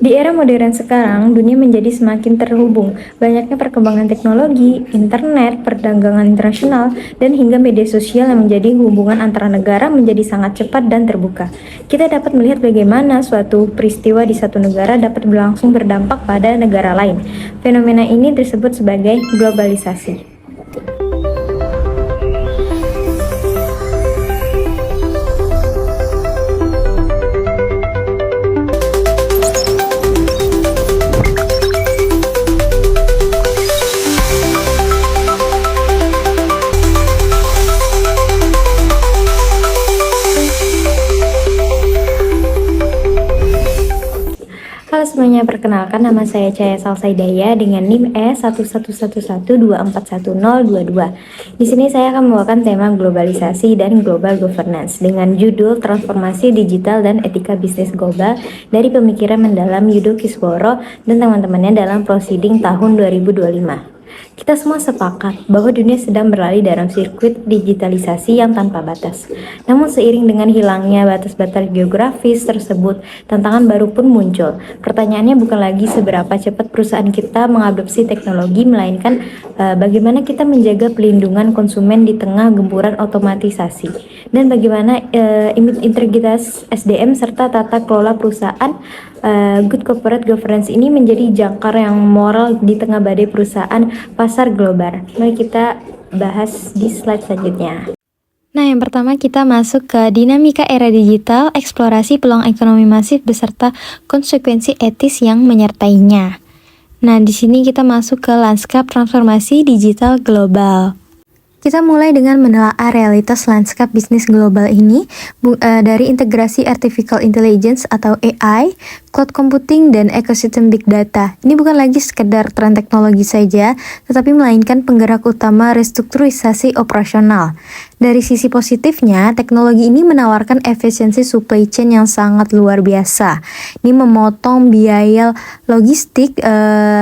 Di era modern sekarang, dunia menjadi semakin terhubung. Banyaknya perkembangan teknologi, internet, perdagangan internasional, dan hingga media sosial yang menjadi hubungan antara negara menjadi sangat cepat dan terbuka. Kita dapat melihat bagaimana suatu peristiwa di satu negara dapat berlangsung berdampak pada negara lain. Fenomena ini disebut sebagai globalisasi. Halo semuanya, perkenalkan nama saya Cahaya Salsaidaya dengan NIM E1111241022. Di sini saya akan membawakan tema globalisasi dan global governance dengan judul Transformasi Digital dan Etika Bisnis Global dari pemikiran mendalam Yudo Kisworo dan teman-temannya dalam Proceeding tahun 2025. Kita semua sepakat bahwa dunia sedang berlari dalam sirkuit digitalisasi yang tanpa batas. Namun seiring dengan hilangnya batas-batas geografis tersebut, tantangan baru pun muncul. Pertanyaannya bukan lagi seberapa cepat perusahaan kita mengadopsi teknologi, melainkan bagaimana kita menjaga pelindungan konsumen di tengah gempuran otomatisasi. Dan bagaimana integritas SDM serta tata kelola perusahaan good corporate governance ini menjadi jangkar yang moral di tengah badai perusahaan pasar global. Mari kita bahas di slide selanjutnya. Nah, yang pertama kita masuk ke dinamika era digital, eksplorasi peluang ekonomi masif beserta konsekuensi etis yang menyertainya. Nah, di sini kita masuk ke lanskap transformasi digital global. Kita mulai dengan menelaah realitas lanskap bisnis global ini dari integrasi artificial intelligence atau AI, cloud computing, dan ekosistem big data. Ini bukan lagi sekedar tren teknologi saja, tetapi melainkan penggerak utama restrukturisasi operasional. Dari sisi positifnya, teknologi ini menawarkan efisiensi supply chain yang sangat luar biasa. Ini memotong biaya logistik,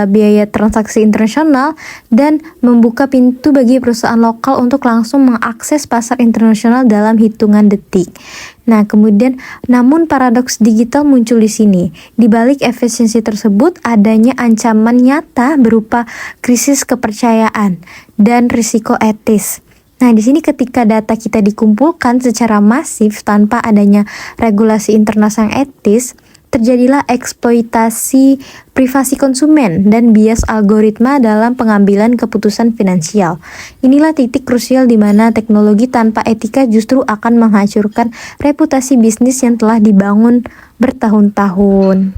biaya transaksi internasional, dan membuka pintu bagi perusahaan lokal untuk langsung mengakses pasar internasional dalam hitungan detik. Nah, kemudian namun paradoks digital muncul di sini. Di balik efisiensi tersebut adanya ancaman nyata berupa krisis kepercayaan dan risiko etis. Nah, di sini ketika data kita dikumpulkan secara masif tanpa adanya regulasi internal yang etis, terjadilah eksploitasi privasi konsumen dan bias algoritma dalam pengambilan keputusan finansial. Inilah titik krusial di mana teknologi tanpa etika justru akan menghancurkan reputasi bisnis yang telah dibangun bertahun-tahun.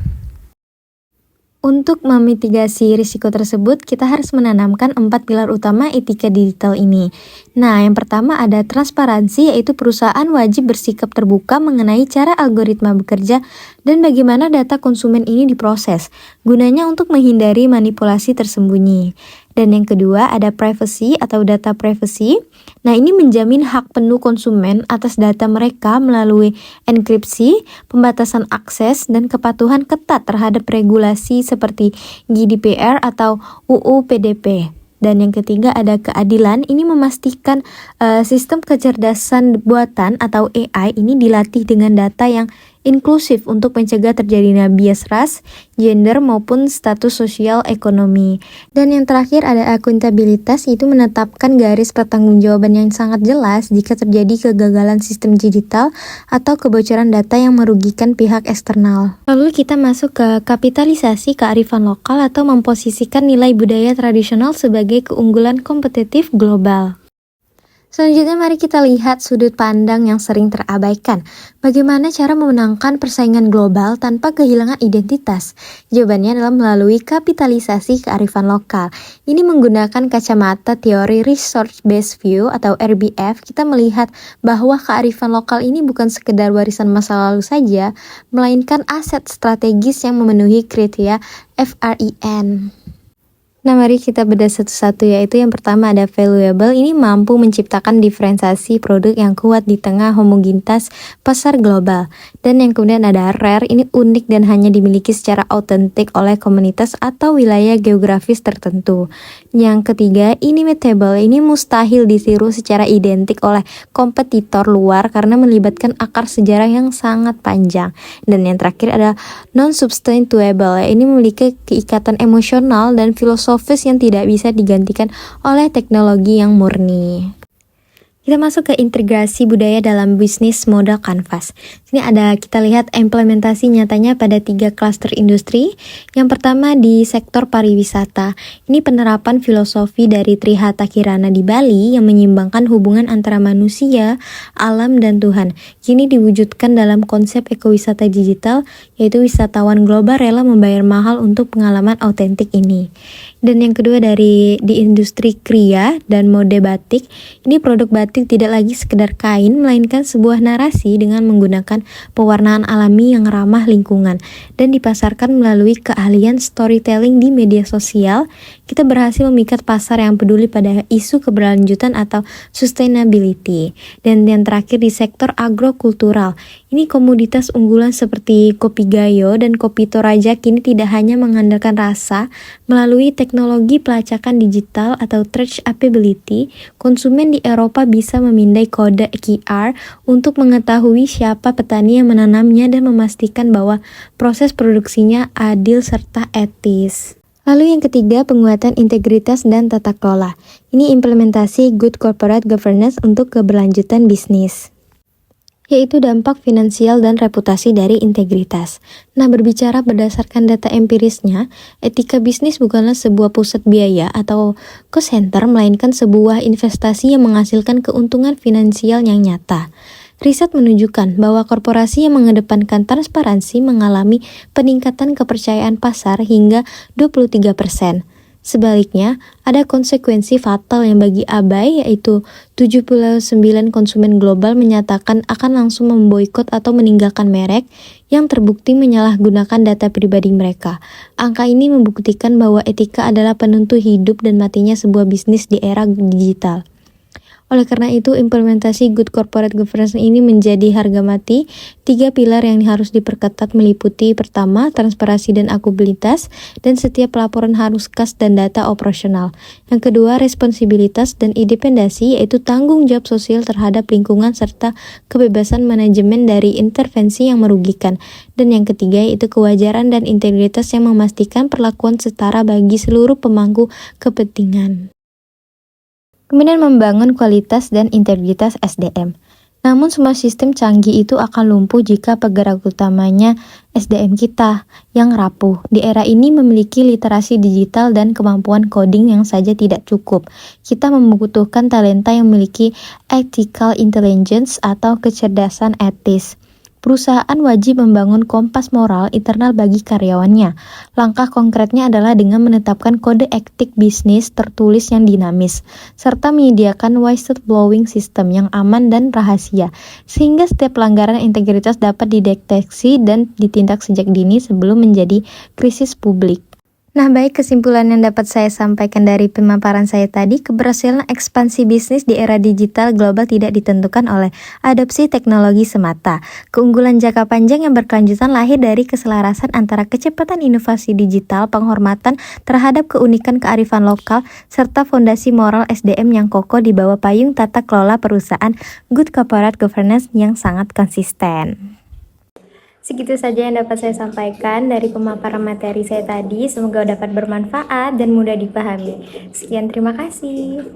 Untuk memitigasi risiko tersebut, kita harus menanamkan 4 pilar utama etika digital ini. Nah, yang pertama ada transparansi, yaitu perusahaan wajib bersikap terbuka mengenai cara algoritma bekerja dan bagaimana data konsumen ini diproses, gunanya untuk menghindari manipulasi tersembunyi. Dan yang kedua ada privacy atau data privacy. Nah, ini menjamin hak penuh konsumen atas data mereka melalui enkripsi, pembatasan akses, dan kepatuhan ketat terhadap regulasi seperti GDPR atau UU PDP. Dan yang ketiga ada keadilan. Ini memastikan sistem kecerdasan buatan atau AI ini dilatih dengan data yang inklusif untuk mencegah terjadinya bias ras, gender maupun status sosial ekonomi. Dan yang terakhir ada akuntabilitas, yaitu menetapkan garis pertanggungjawaban yang sangat jelas jika terjadi kegagalan sistem digital atau kebocoran data yang merugikan pihak eksternal. Lalu kita masuk ke kapitalisasi kearifan lokal atau memposisikan nilai budaya tradisional sebagai keunggulan kompetitif global. Selanjutnya mari kita lihat sudut pandang yang sering terabaikan. Bagaimana cara memenangkan persaingan global tanpa kehilangan identitas? Jawabannya adalah melalui kapitalisasi kearifan lokal. Ini menggunakan kacamata teori Resource Based View atau RBF. Kita melihat bahwa kearifan lokal ini bukan sekedar warisan masa lalu saja, melainkan aset strategis yang memenuhi kriteria FRIN. Nah, mari kita bedah satu-satu, yaitu yang pertama ada valuable. Ini mampu menciptakan diferensiasi produk yang kuat di tengah homogenitas pasar global. Dan yang kemudian ada rare, ini unik dan hanya dimiliki secara autentik oleh komunitas atau wilayah geografis tertentu. Yang ketiga, inimitable. Ini mustahil ditiru secara identik oleh kompetitor luar karena melibatkan akar sejarah yang sangat panjang. Dan yang terakhir ada non-substantiable. Ini memiliki keikatan emosional dan filosofis yang tidak bisa digantikan oleh teknologi yang murni. Kita masuk ke integrasi budaya dalam bisnis model kanvas. Sini kita lihat implementasi nyatanya pada 3 klaster industri. Yang pertama di sektor pariwisata. Ini penerapan filosofi dari Trihata Kirana di Bali yang menyeimbangkan hubungan antara manusia, alam, dan Tuhan. Kini diwujudkan dalam konsep ekowisata digital, yaitu wisatawan global rela membayar mahal untuk pengalaman autentik ini. Dan yang kedua di industri kriya dan mode batik. Ini produk batik tidak lagi sekedar kain, melainkan sebuah narasi dengan menggunakan pewarnaan alami yang ramah lingkungan dan dipasarkan melalui keahlian storytelling di media sosial. Kita berhasil memikat pasar yang peduli pada isu keberlanjutan atau sustainability. Dan yang terakhir di sektor agrokultural. Ini komoditas unggulan seperti kopi Gayo dan kopi Toraja kini tidak hanya mengandalkan rasa. Melalui teknologi pelacakan digital atau traceability, konsumen di Eropa bisa memindai kode QR untuk mengetahui siapa petani yang menanamnya dan memastikan bahwa proses produksinya adil serta etis. Lalu yang ketiga, penguatan integritas dan tata kelola. Ini implementasi good corporate governance untuk keberlanjutan bisnis, yaitu dampak finansial dan reputasi dari integritas. Nah, berbicara berdasarkan data empirisnya, etika bisnis bukanlah sebuah pusat biaya atau cost center, melainkan sebuah investasi yang menghasilkan keuntungan finansial yang nyata. Riset menunjukkan bahwa korporasi yang mengedepankan transparansi mengalami peningkatan kepercayaan pasar hingga 23%. Sebaliknya, ada konsekuensi fatal yang bagi abai, yaitu 79 konsumen global menyatakan akan langsung memboikot atau meninggalkan merek yang terbukti menyalahgunakan data pribadi mereka. Angka ini membuktikan bahwa etika adalah penentu hidup dan matinya sebuah bisnis di era digital. Oleh karena itu, implementasi good corporate governance ini menjadi harga mati. 3 pilar yang harus diperketat meliputi: pertama, transparansi dan akuntabilitas, dan setiap laporan harus kas dan data operasional. Yang kedua, responsibilitas dan independensi, yaitu tanggung jawab sosial terhadap lingkungan serta kebebasan manajemen dari intervensi yang merugikan. Dan yang ketiga, yaitu kewajaran dan integritas yang memastikan perlakuan setara bagi seluruh pemangku kepentingan. Kemudian membangun kualitas dan integritas SDM. Namun semua sistem canggih itu akan lumpuh jika penggerak utamanya SDM kita yang rapuh. Di era ini memiliki literasi digital dan kemampuan coding yang saja tidak cukup. Kita membutuhkan talenta yang memiliki ethical intelligence atau kecerdasan etis. Perusahaan wajib membangun kompas moral internal bagi karyawannya. Langkah konkretnya adalah dengan menetapkan kode etik bisnis tertulis yang dinamis, serta menyediakan whistleblowing system yang aman dan rahasia, sehingga setiap pelanggaran integritas dapat dideteksi dan ditindak sejak dini sebelum menjadi krisis publik. Nah, baik, kesimpulan yang dapat saya sampaikan dari pemaparan saya tadi, keberhasilan ekspansi bisnis di era digital global tidak ditentukan oleh adopsi teknologi semata. Keunggulan jangka panjang yang berkelanjutan lahir dari keselarasan antara kecepatan inovasi digital, penghormatan terhadap keunikan kearifan lokal, serta fondasi moral SDM yang kokoh di bawah payung tata kelola perusahaan good corporate governance yang sangat konsisten. Segitu saja yang dapat saya sampaikan dari pemaparan materi saya tadi. Semoga dapat bermanfaat dan mudah dipahami. Sekian, terima kasih.